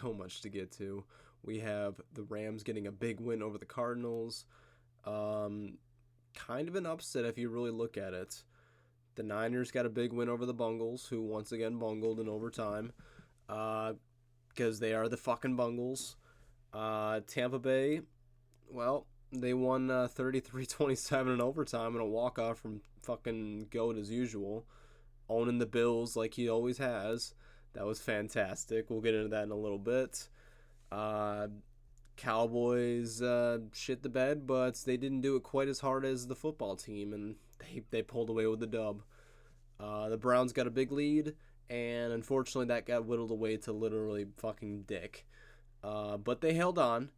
so much to get to. We have the Rams getting a big win over the Cardinals. Kind of an upset if you really look at it. The Niners got a big win over the Bengals, who once again bungled in overtime. Because they are the fucking Bengals. Tampa Bay, well, they won 33-27 in overtime in a walk-off from fucking GOAT as usual. Owning the Bills like he always has. That was fantastic. We'll get into that in a little bit. Cowboys shit the bed, but they didn't do it quite as hard as the football team, and they pulled away with the dub. The Browns got a big lead, and unfortunately that got whittled away to literally fucking dick. But they held on.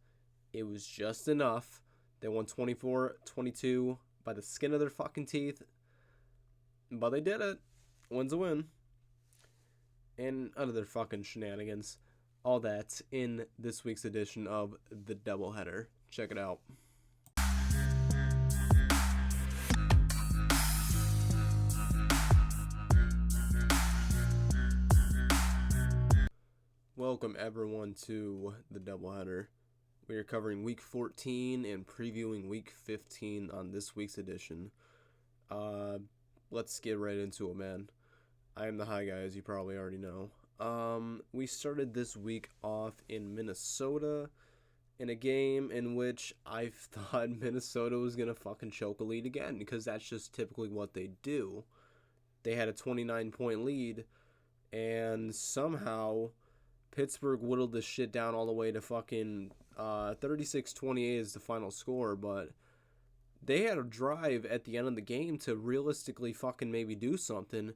It was just enough. They won 24-22 by the skin of their fucking teeth. But they did it. Win's a win. And other fucking shenanigans. All that in this week's edition of the Doubleheader. Check it out. Welcome everyone to the Doubleheader. We are covering Week 14 and previewing Week 15 on this week's edition. Let's get right into it, man. I am the high guy, as you probably already know. We started this week off in Minnesota in a game in which I thought Minnesota was going to fucking choke a lead again, because that's just typically what they do. They had a 29-point lead, and somehow Pittsburgh whittled this shit down all the way to fucking 36-28 is the final score, but they had a drive at the end of the game to realistically fucking maybe do something,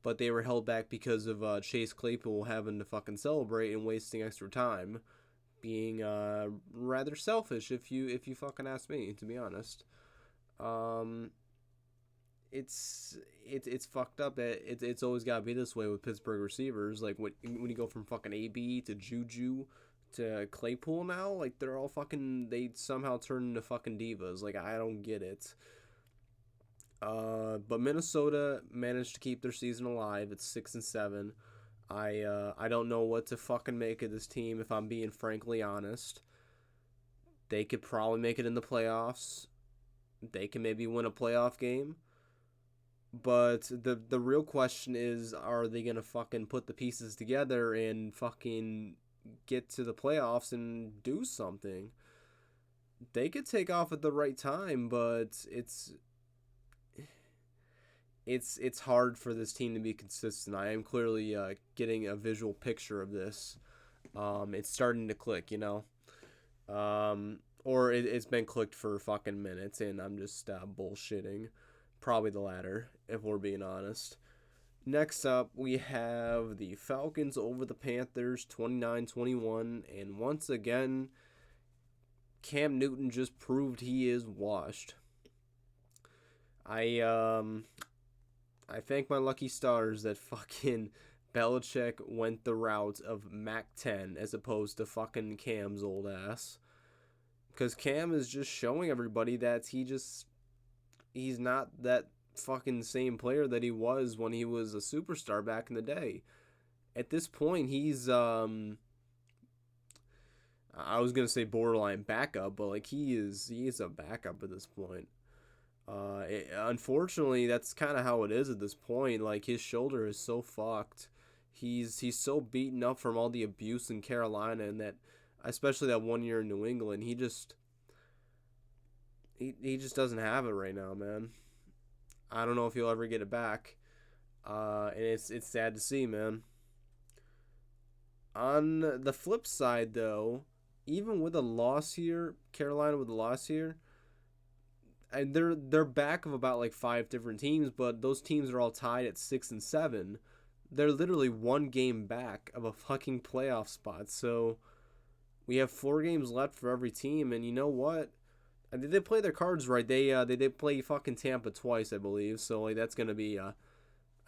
but they were held back because of Chase Claypool having to fucking celebrate and wasting extra time, being rather selfish if you fucking ask me, to be honest. It's fucked up. It's always gotta be this way with Pittsburgh receivers. Like when you go from fucking AB to Juju to Claypool now, like they're all fucking, they somehow turn into fucking divas. Like I don't get it. But Minnesota managed to keep their season alive. It's 6-7. I don't know what to fucking make of this team, if I'm being frankly honest. They could probably make it in the playoffs. They can maybe win a playoff game. But the real question is, are they gonna fucking put the pieces together and fucking get to the playoffs and do something? They could take off at the right time, but it's hard for this team to be consistent. I am clearly getting a visual picture of this. It's starting to click, you know? Or it's been clicked for fucking minutes, and I'm just bullshitting. Probably the latter, if we're being honest. Next up, we have the Falcons over the Panthers, 29-21, and once again, Cam Newton just proved he is washed. I thank my lucky stars that fucking Belichick went the route of Mac 10 as opposed to fucking Cam's old ass. Because Cam is just showing everybody that he's not that fucking same player that he was when he was a superstar back in the day. At this point, he's, I was going to say borderline backup, but like he is a backup at this point. Unfortunately, that's kind of how it is at this point. Like his shoulder is so fucked. He's so beaten up from all the abuse in Carolina, and that, especially that 1 year in New England, he just doesn't have it right now, man. I don't know if he'll ever get it back. And it's sad to see, man. On the flip side, though, even with a loss here, Carolina with a loss here, and they're back of about like 5 different teams, but those teams are all tied at 6-7. They're literally 1 game back of a fucking playoff spot. So we have 4 games left for every team, and you know what? Did they play their cards right? They did play fucking Tampa twice, I believe. So like that's gonna be a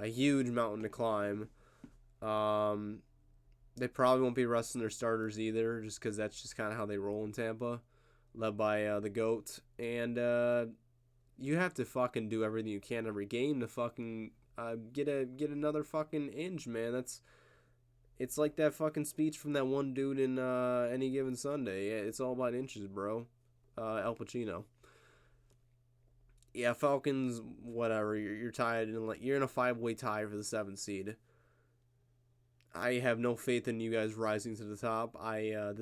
huge mountain to climb. They probably won't be resting their starters either, just because that's just kind of how they roll in Tampa, led by the GOAT. And you have to fucking do everything you can every game to fucking get another fucking inch, man. It's like that fucking speech from that one dude in Any Given Sunday. Yeah, it's all about inches, bro. Al Pacino. Yeah, Falcons, whatever. You're tied in you're in a 5-way tie for the 7th seed. I have no faith in you guys rising to the top. I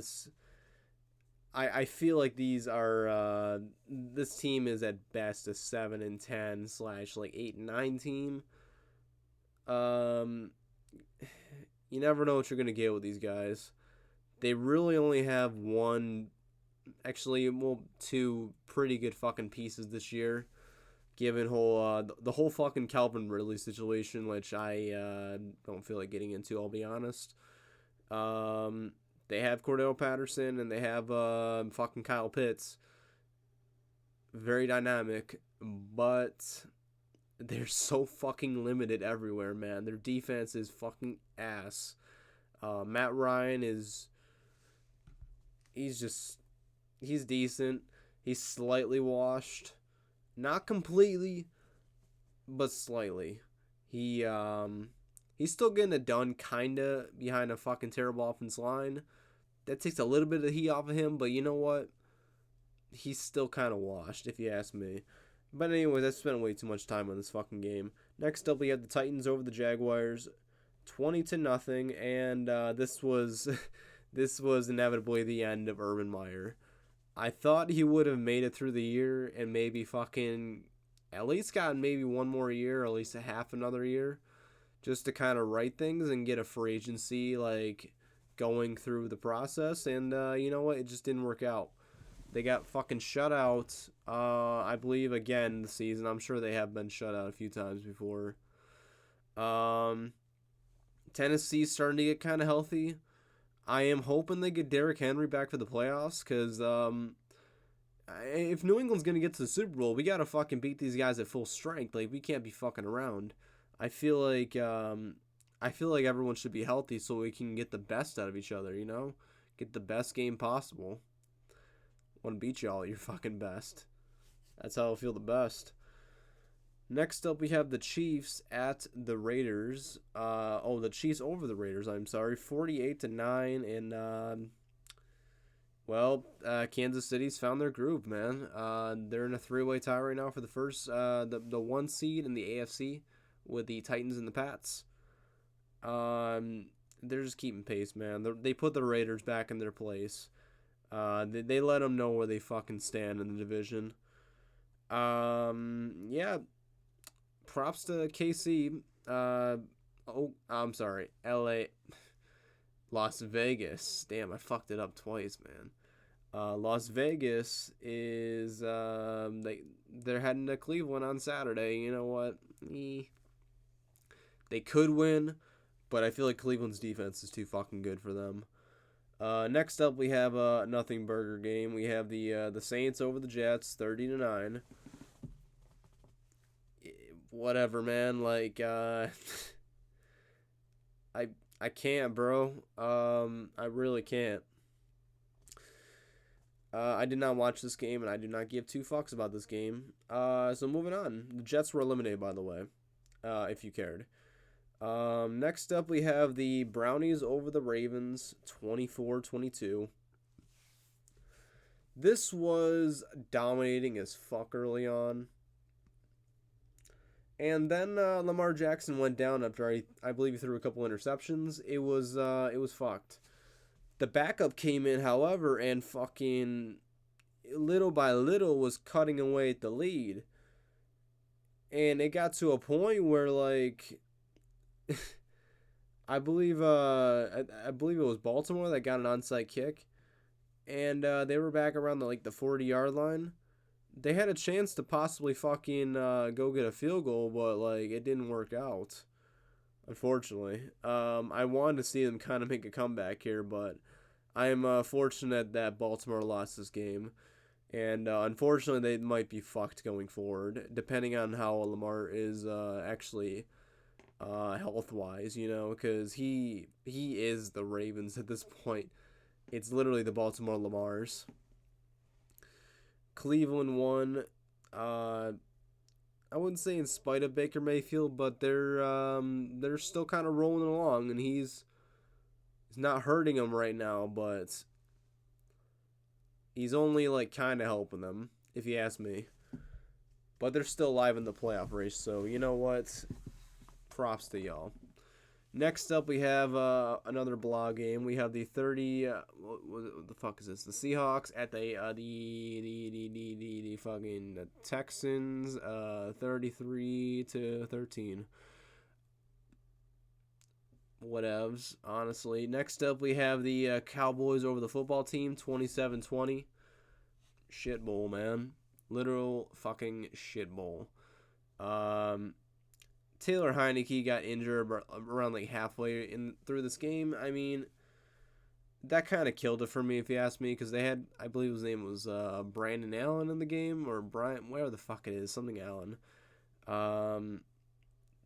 feel like these are this team is at best a 7-10 / like 8-9 team. Um, you never know what you're gonna get with these guys. They really only have two pretty good fucking pieces this year. Given the whole fucking Calvin Ridley situation, which I don't feel like getting into, I'll be honest. They have Cordell Patterson and they have fucking Kyle Pitts. Very dynamic, but they're so fucking limited everywhere, man. Their defense is fucking ass. Matt Ryan he's decent. He's slightly washed. Not completely, but slightly. He's still getting it done, kinda, behind a fucking terrible offense line. That takes a little bit of the heat off of him, but you know what? He's still kind of washed, if you ask me. But anyways, I spent way too much time on this fucking game. Next up, we have the Titans over the Jaguars, 20-0, and this was this was inevitably the end of Urban Meyer. I thought he would have made it through the year and maybe fucking at least gotten maybe one more year, or at least a half another year, just to kind of right things and get a free agency like going through the process. And you know what? It just didn't work out. They got fucking shut out, I believe, again this season. I'm sure they have been shut out a few times before. Tennessee's starting to get kind of healthy. I am hoping they get Derrick Henry back for the playoffs, because if New England's going to get to the Super Bowl, we got to fucking beat these guys at full strength. Like, we can't be fucking around. I feel like everyone should be healthy so we can get the best out of each other, you know? Get the best game possible. Want to beat y'all at your fucking best. That's how I feel the best. Next up, we have the Chiefs at the Raiders. The Chiefs over the Raiders, I'm sorry. 48-9. And, Kansas City's found their groove, man. They're in a 3-way tie right now for the first, the 1 seed in the AFC with the Titans and the Pats. They're just keeping pace, man. They put the Raiders back in their place. They let them know where they fucking stand in the division. Yeah. Props to KC. I'm sorry. LA. Las Vegas. Damn, I fucked it up twice, man. Las Vegas is they're heading to Cleveland on Saturday. You know what? They could win, but I feel like Cleveland's defense is too fucking good for them. Next up, we have a nothing burger game. We have the Saints over the Jets, 30-9. Whatever, man. Like, I can't, bro. I really can't. I did not watch this game, and I do not give two fucks about this game. So moving on. The Jets were eliminated, by the way, if you cared. Next up, we have the Brownies over the Ravens, 24-22. This was dominating as fuck early on. And then Lamar Jackson went down after I believe he threw a couple interceptions. It was fucked. The backup came in, however, and fucking little by little was cutting away at the lead. And it got to a point where, like, I believe it was Baltimore that got an onside kick, and they were back around the 40-yard line. They had a chance to possibly fucking go get a field goal, but like it didn't work out, unfortunately. I wanted to see them kind of make a comeback here, but I am fortunate that Baltimore lost this game, and unfortunately they might be fucked going forward, depending on how Lamar is actually health-wise, you know, because he is the Ravens at this point. It's literally the Baltimore Lamars. Cleveland won. I wouldn't say in spite of Baker Mayfield, but they're still kind of rolling along, and he's He's not hurting them right now, but he's only like kind of helping them, if you ask me. But they're still alive in the playoff race, so you know what? Props to y'all. Next up, we have another blog game. We have the 30. What the fuck is this? The Seahawks at the fucking Texans. 33-13. Whatevs, honestly. Next up, we have the Cowboys over the football team. 27-20. Shit bowl, man. Literal fucking shit bowl. Taylor Heineke got injured around like halfway through this game. I mean, that kind of killed it for me, if you ask me, because they had, I believe his name was Brandon Allen in the game, or Brian, whatever the fuck it is, something Allen.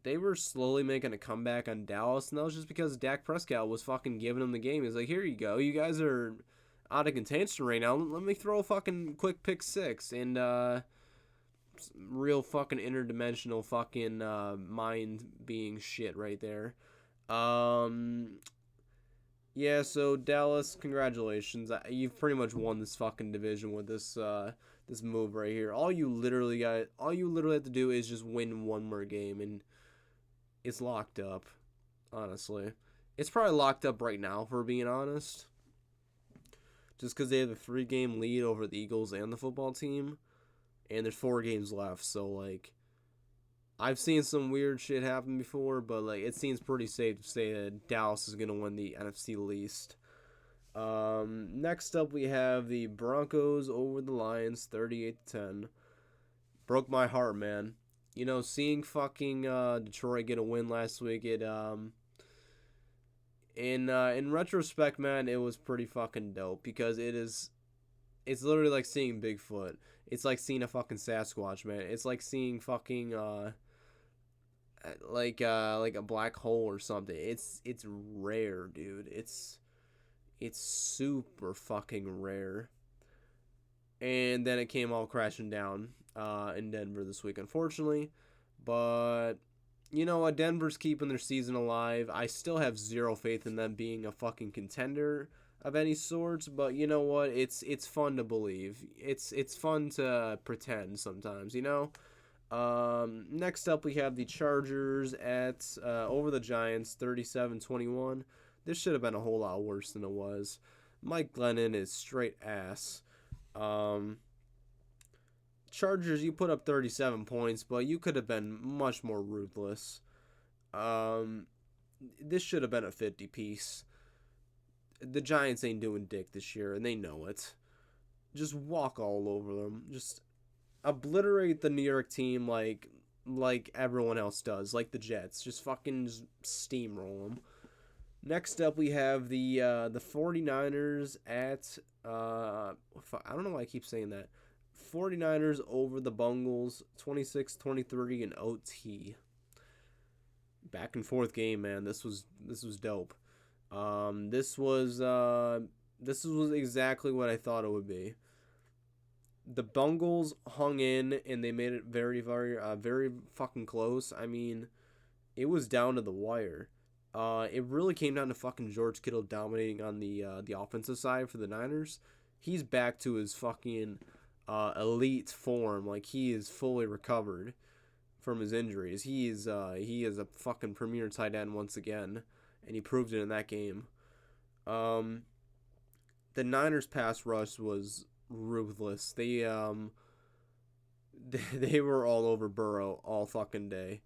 They were slowly making a comeback on Dallas, and that was just because Dak Prescott was fucking giving them the game. He's like, here you go, you guys are out of contention right now. Let me throw a fucking quick pick six, and real fucking interdimensional fucking mind being shit right there. Yeah, so Dallas, congratulations. You've pretty much won this fucking division with this this move right here. All you literally have to do is just win one more game, and it's locked up. Honestly, it's probably locked up right now, for being honest. Just because they have a 3-game lead over the Eagles and the football team. And there's 4 games left, so, like, I've seen some weird shit happen before, but, like, it seems pretty safe to say that Dallas is going to win the NFC least. Next up, we have the Broncos over the Lions, 38-10. Broke my heart, man. You know, seeing fucking Detroit get a win last week, in retrospect, man, it was pretty fucking dope, because it's literally like seeing Bigfoot. It's like seeing a fucking Sasquatch, man. It's like seeing fucking like a black hole or something. It's rare, dude. It's super fucking rare. And then it came all crashing down in Denver this week, unfortunately. But you know what? Denver's keeping their season alive. I still have zero faith in them being a fucking contender of any sorts, but you know what? It's fun to believe. It's fun to pretend sometimes, you know? Next up, we have the Chargers at over the Giants, 37-21. This should have been a whole lot worse than it was. Mike Glennon is straight ass. Chargers, you put up 37 points, but you could have been much more ruthless. This should have been a 50-piece. The Giants ain't doing dick this year, and they know it. Just walk all over them. Just obliterate the New York team like everyone else does, like the Jets. Just fucking steamroll them. Next up, we have the 49ers at I don't know why I keep saying that. 49ers over the Bengals, 26-23 in OT. Back and forth game, man. This was dope. This was exactly what I thought it would be. The Bengals hung in, and they made it very, very, very fucking close. I mean, it was down to the wire. It really came down to fucking George Kittle dominating on the offensive side for the Niners. He's back to his fucking elite form. Like, he is fully recovered from his injuries. He is a fucking premier tight end once again, and he proved it in that game. The Niners pass rush was ruthless. They were all over Burrow all fucking day.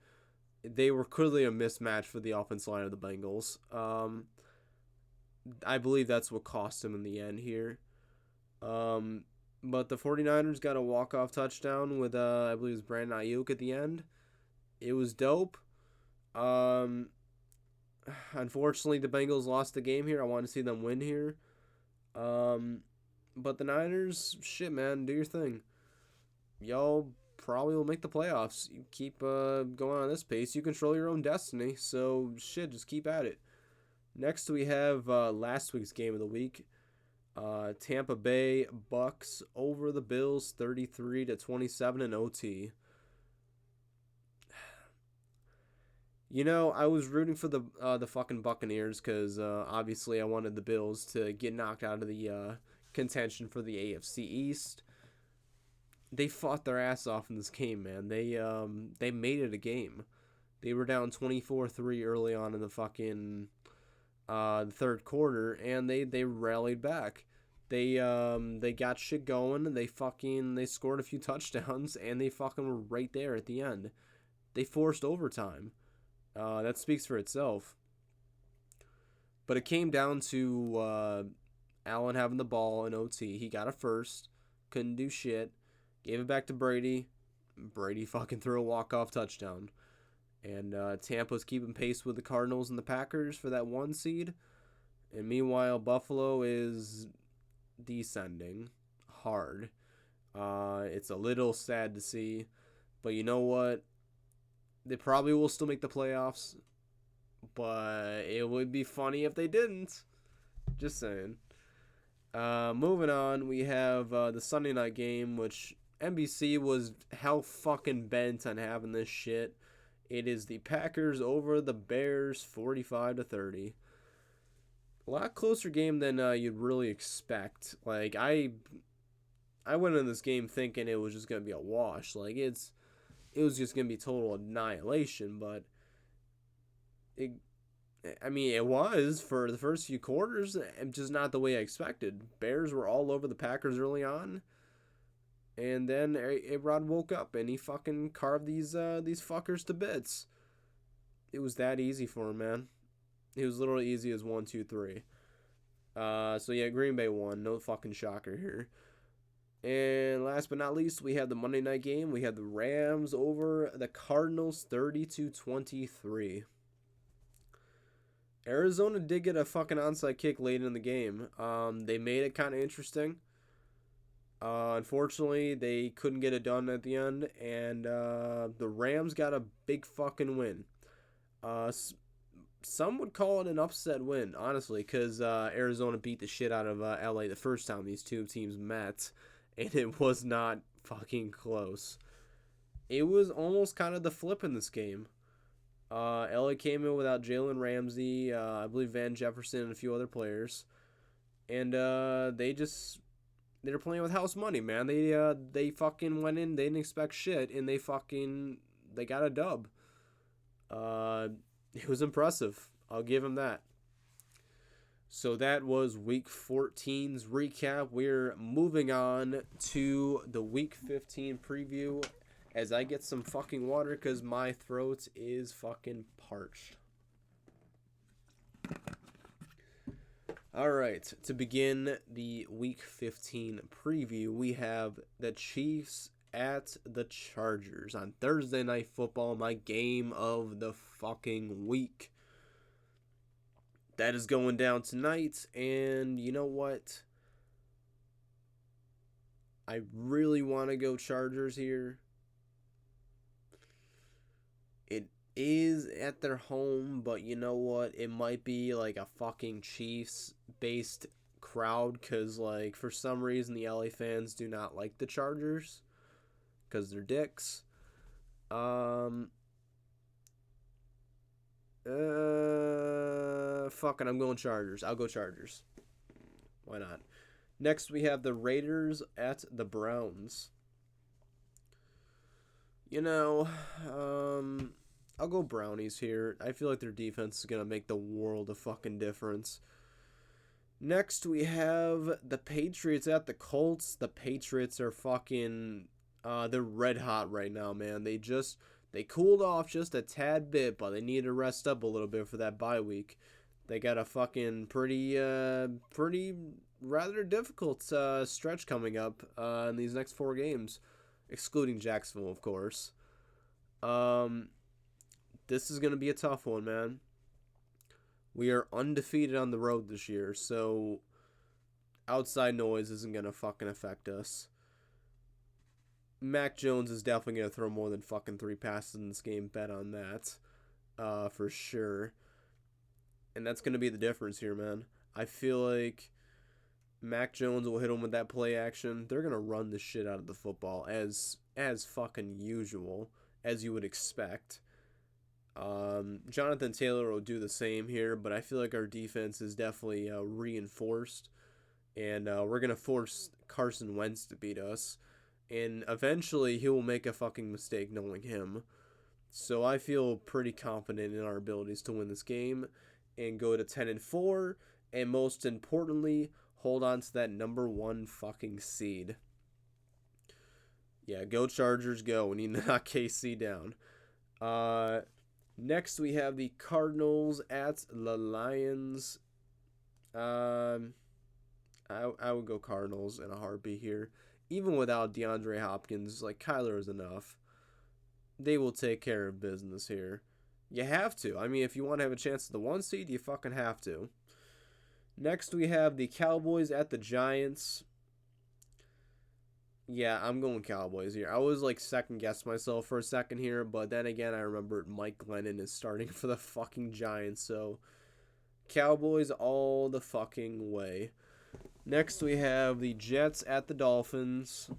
They were clearly a mismatch for the offensive line of the Bengals. I believe that's what cost him in the end here. But the 49ers got a walk-off touchdown with, I believe it was Brandon Ayuk at the end. It was dope. Unfortunately, the Bengals lost the game here. I want to see them win here. But the Niners, shit, man, do your thing. Y'all probably will make the playoffs. You keep going on this pace. You control your own destiny. So, shit, just keep at it. Next, we have last week's game of the week. Tampa Bay Bucks over the Bills, 33-27 in OT. I was rooting for the fucking Buccaneers because obviously I wanted the Bills to get knocked out of the contention for the AFC East. They fought their ass off in this game, man. They made it a game. They were down 24-3 early on in the fucking the third quarter, and they rallied back. They got shit going. They scored a few touchdowns, and they fucking were right there at the end. They forced overtime. That speaks for itself. But it came down to Allen having the ball in OT. He got a first, couldn't do shit. Gave it back to Brady. Brady fucking threw a walk-off touchdown. And Tampa's keeping pace with the Cardinals and the Packers for that 1 seed. And meanwhile, Buffalo is descending hard. It's a little sad to see. But you know what? They probably will still make the playoffs. But it would be funny if they didn't. Just saying. Moving on, we have the Sunday night game, which NBC was hell fucking bent on having this shit. It is the Packers over the Bears, 45-30. A lot closer game than you'd really expect. Like I went in this game thinking it was just gonna be a wash. Like it was just gonna be total annihilation. But it was for the first few quarters, just not the way I expected. Bears were all over the Packers early on. And then A-Rod woke up and he fucking carved these fuckers to bits. It was that easy for him, man. It was literally easy as 1, 2, 3. So yeah, Green Bay won. No fucking shocker here. And last but not least, we have the Monday night game. We have the Rams over the Cardinals, 30-23. Arizona did get a fucking onside kick late in the game. They made it kind of interesting. Unfortunately, they couldn't get it done at the end, and the Rams got a big fucking win. Some would call it an upset win, honestly, because Arizona beat the shit out of LA the first time these two teams met, and it was not fucking close. It was almost kind of the flip in this game. LA came in without Jalen Ramsey, I believe Van Jefferson, and a few other players, and they were playing with house money, man. They fucking went in. They didn't expect shit, and they got a dub. It was impressive. I'll give them that. So that was Week 14's recap. We're moving on to the Week 15 preview as I get some fucking water because my throat is fucking parched. Alright, to begin the Week 15 preview, we have the Chiefs at the Chargers on Thursday Night Football, my game of the fucking week. That is going down tonight, and you know what? I really want to go Chargers here. It is at their home, but you know what? It might be like a fucking Chiefs-based crowd because, like, for some reason, the LA fans do not like the Chargers because they're dicks. Fucking, I'm going Chargers. I'll go Chargers. Why not? Next, we have the Raiders at the Browns. I'll go Brownies here. I feel like their defense is going to make the world of fucking difference. Next, we have the Patriots at the Colts. The Patriots are fucking... they're red hot right now, man. They cooled off just a tad bit, but they need to rest up a little bit for that bye week. They got a fucking pretty rather difficult stretch coming up in these next 4 games, excluding Jacksonville, of course. This is going to be a tough one, man. We are undefeated on the road this year, so outside noise isn't going to fucking affect us. Mac Jones is definitely going to throw more than fucking 3 passes in this game. Bet on that. For sure. And that's going to be the difference here, man. I feel like Mac Jones will hit him with that play action. They're going to run the shit out of the football as fucking usual, as you would expect. Jonathan Taylor will do the same here, but I feel like our defense is definitely reinforced, and we're going to force Carson Wentz to beat us. And eventually he will make a fucking mistake knowing him. So I feel pretty confident in our abilities to win this game and go to 10-4, and most importantly, hold on to that number 1 fucking seed. Yeah, go Chargers, go. We need to knock KC down. Next we have the Cardinals at the Lions. I would go Cardinals in a heartbeat here. Even without DeAndre Hopkins, like Kyler is enough. They will take care of business here. You have to. I mean, if you want to have a chance at the 1 seed, you fucking have to. Next, we have the Cowboys at the Giants. Yeah, I'm going Cowboys here. I was like second guess myself for a second here, but then again, I remembered Mike Glennon is starting for the fucking Giants, so Cowboys all the fucking way. Next, we have the Jets at the Dolphins.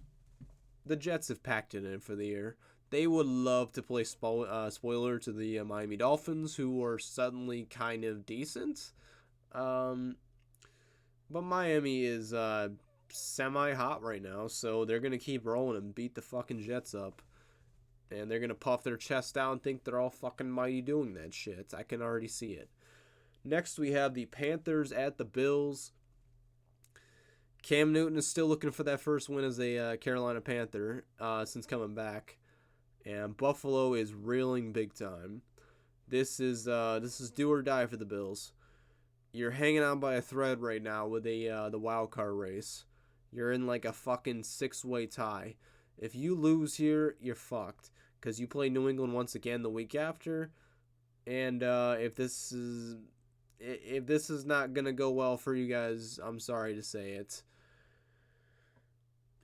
The Jets have packed it in for the year. They would love to play spoiler to the Miami Dolphins, who are suddenly kind of decent. But Miami is semi-hot right now, so they're going to keep rolling and beat the fucking Jets up. And they're going to puff their chest out and think they're all fucking mighty doing that shit. I can already see it. Next, we have the Panthers at the Bills. Cam Newton is still looking for that first win as a Carolina Panther since coming back. And Buffalo is reeling big time. This is do or die for the Bills. You're hanging on by a thread right now with the wild card race. You're in like a fucking 6-way tie. If you lose here, you're fucked. Because you play New England once again the week after. And if this is not gonna go well for you guys, I'm sorry to say it.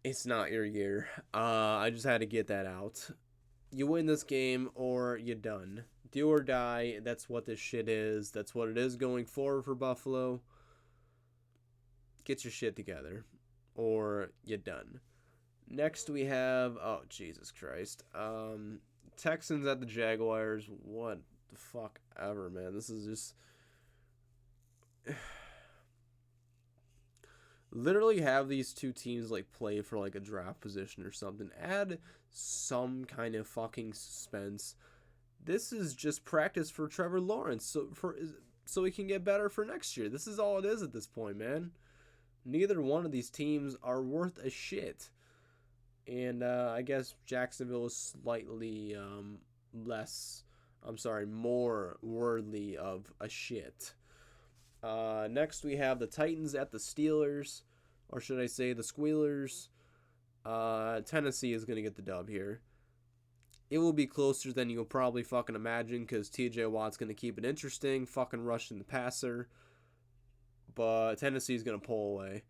It's not your year. I just had to get that out. You win this game or you're done. Do or die. That's what this shit is. That's what it is going forward for Buffalo. Get your shit together or you're done. Next we have, oh Jesus Christ, Texans at the Jaguars. What the fuck ever, man. This is just literally have these two teams like play for like a draft position or something. Add some kind of fucking suspense. This is just practice for Trevor Lawrence so he can get better for next year. This is all it is at this point, man. Neither one of these teams are worth a shit. And I guess Jacksonville is slightly more worthy of a shit. Next we have the Titans at the Steelers, or should I say the Squealers. Tennessee is going to get the dub here. It will be closer than you'll probably fucking imagine because TJ Watt's going to keep it interesting, fucking rushing the passer. But Tennessee is going to pull away.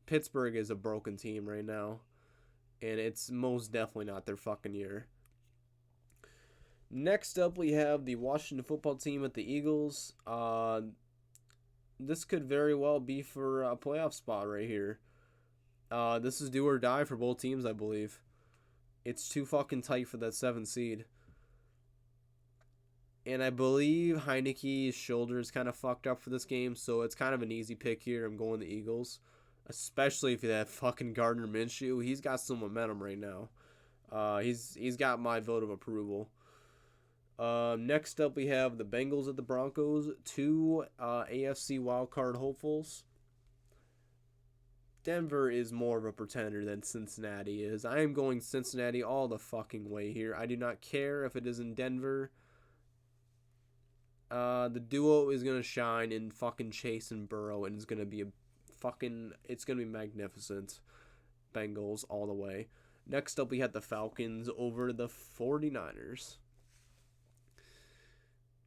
Pittsburgh is a broken team right now, and it's most definitely not their fucking year. Next up, we have the Washington football team at the Eagles. This could very well be for a playoff spot right here. This is do or die for both teams, I believe. It's too fucking tight for that 7th seed. And I believe Heineke's shoulder is kind of fucked up for this game, so it's kind of an easy pick here. I'm going the Eagles. Especially if you have fucking Gardner Minshew. He's got some momentum right now. He's got my vote of approval. Next up, we have the Bengals at the Broncos. 2 AFC wildcard hopefuls. Denver is more of a pretender than Cincinnati is. I am going Cincinnati all the fucking way here. I do not care if it is in Denver. The duo is going to shine in fucking Chase and Burrow, and it's going to be it's going to be magnificent. Bengals all the way. Next up, we had the Falcons over the 49ers.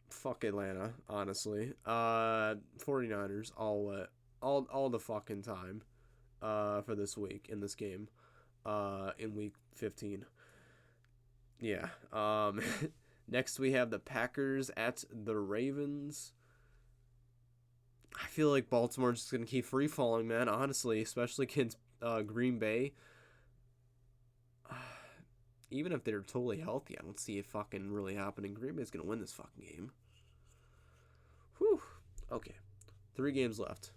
Fuck Atlanta, honestly. 49ers all the fucking time for this week in this game in week 15. Yeah. Next we have the Packers at the Ravens. I feel like Baltimore's just going to keep free falling, man, honestly, especially against Green Bay. even if they're totally healthy, I don't see it fucking really happening. Green Bay's going to win this fucking game. Whew. Okay. 3 games left.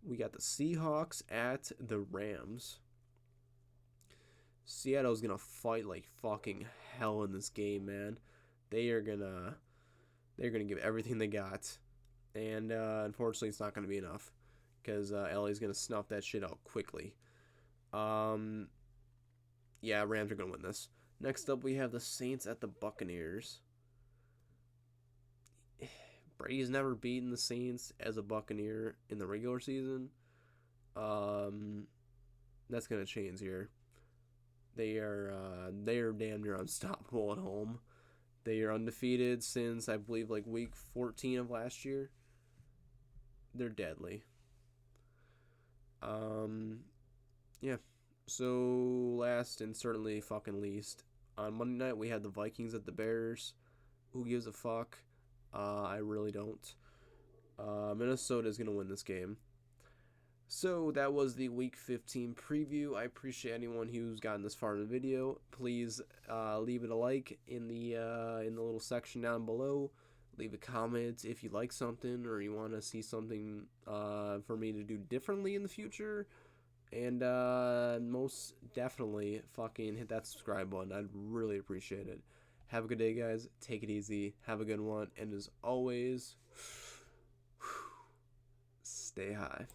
We got the Seahawks at the Rams. Seattle's going to fight like fucking hell in this game, man. They're going to give everything they got. And unfortunately, it's not going to be enough because LA's going to snuff that shit out quickly. Yeah, Rams are going to win this. Next up, we have the Saints at the Buccaneers. Brady's never beaten the Saints as a Buccaneer in the regular season. That's going to change here. They are damn near unstoppable at home. They are undefeated since, I believe, like week 14 of last year. They're deadly. Yeah. So, last and certainly fucking least, on Monday night, we had the Vikings at the Bears. Who gives a fuck? I really don't. Minnesota is going to win this game. So, that was the Week 15 preview. I appreciate anyone who's gotten this far in the video. Please leave it a like in the little section down below. Leave a comment if you like something or you want to see something for me to do differently in the future. And most definitely fucking hit that subscribe button. I'd really appreciate it. Have a good day, guys. Take it easy. Have a good one. And as always, stay high.